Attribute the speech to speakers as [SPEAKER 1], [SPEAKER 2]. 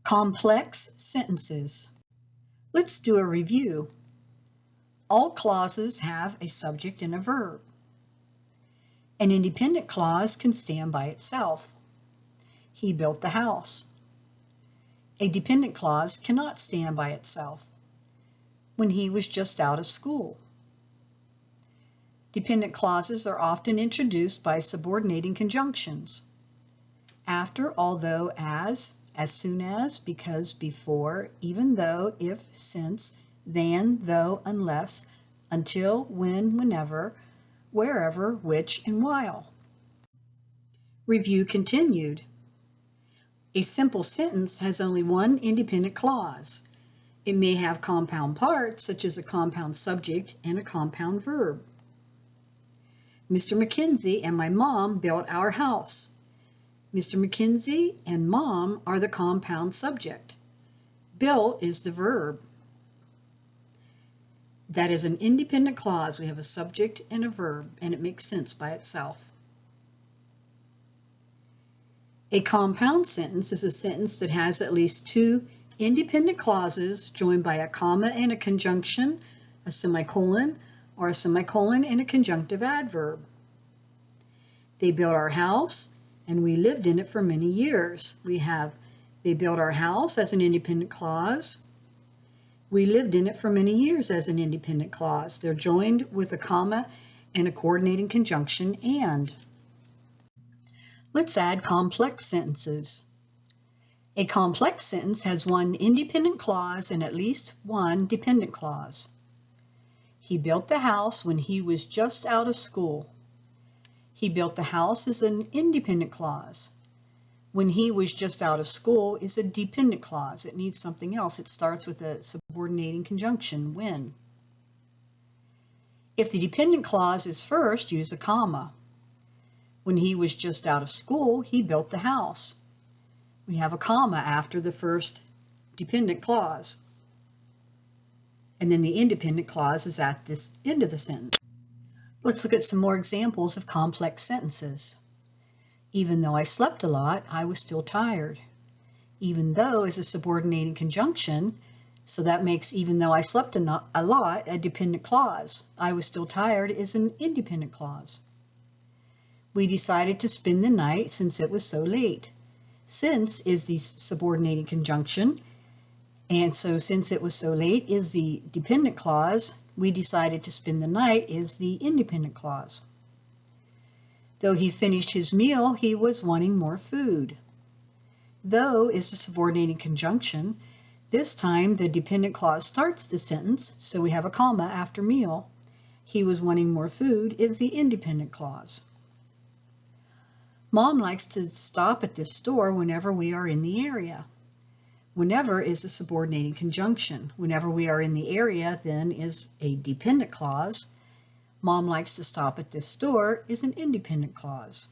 [SPEAKER 1] Complex sentences. Let's do a review. All clauses have a subject and a verb. An independent clause can stand by itself. He built the house. A dependent clause cannot stand by itself. When he was just out of school. Dependent clauses are often introduced by subordinating conjunctions. After, although, as soon as, because, before, even though, if, since, than, though, unless, until, when, whenever, wherever, which, and while. Review continued. A simple sentence has only one independent clause. It may have compound parts, such as a compound subject and a compound verb. Mr. McKenzie and my mom built our house. Mr. McKenzie and mom are the compound subject. Built is the verb. That is an independent clause. We have a subject and a verb, and it makes sense by itself. A compound sentence is a sentence that has at least two independent clauses joined by a comma and a conjunction, a semicolon, or a semicolon and a conjunctive adverb. They built our house, and we lived in it for many years. We have, they built our house as an independent clause. We lived in it for many years as an independent clause. They're joined with a comma and a coordinating conjunction and. Let's add complex sentences. A complex sentence has one independent clause and at least one dependent clause. He built the house when he was just out of school. He built the house is an independent clause. When he was just out of school is a dependent clause. It needs something else. It starts with a subordinating conjunction, when. If the dependent clause is first, use a comma. When he was just out of school, he built the house. We have a comma after the first dependent clause. And then the independent clause is at this end of the sentence. Let's look at some more examples of complex sentences. Even though I slept a lot, I was still tired. Even though is a subordinating conjunction, so that makes even though I slept a lot a dependent clause. I was still tired is an independent clause. We decided to spend the night since it was so late. Since is the subordinating conjunction, and so since it was so late is the dependent clause. We decided to spend the night is the independent clause. Though he finished his meal, he was wanting more food. Though is a subordinating conjunction. This time the dependent clause starts the sentence, so we have a comma after meal. He was wanting more food is the independent clause. Mom likes to stop at this store whenever we are in the area. Whenever is a subordinating conjunction. Whenever we are in the area, then is a dependent clause. Mom likes to stop at this store is an independent clause.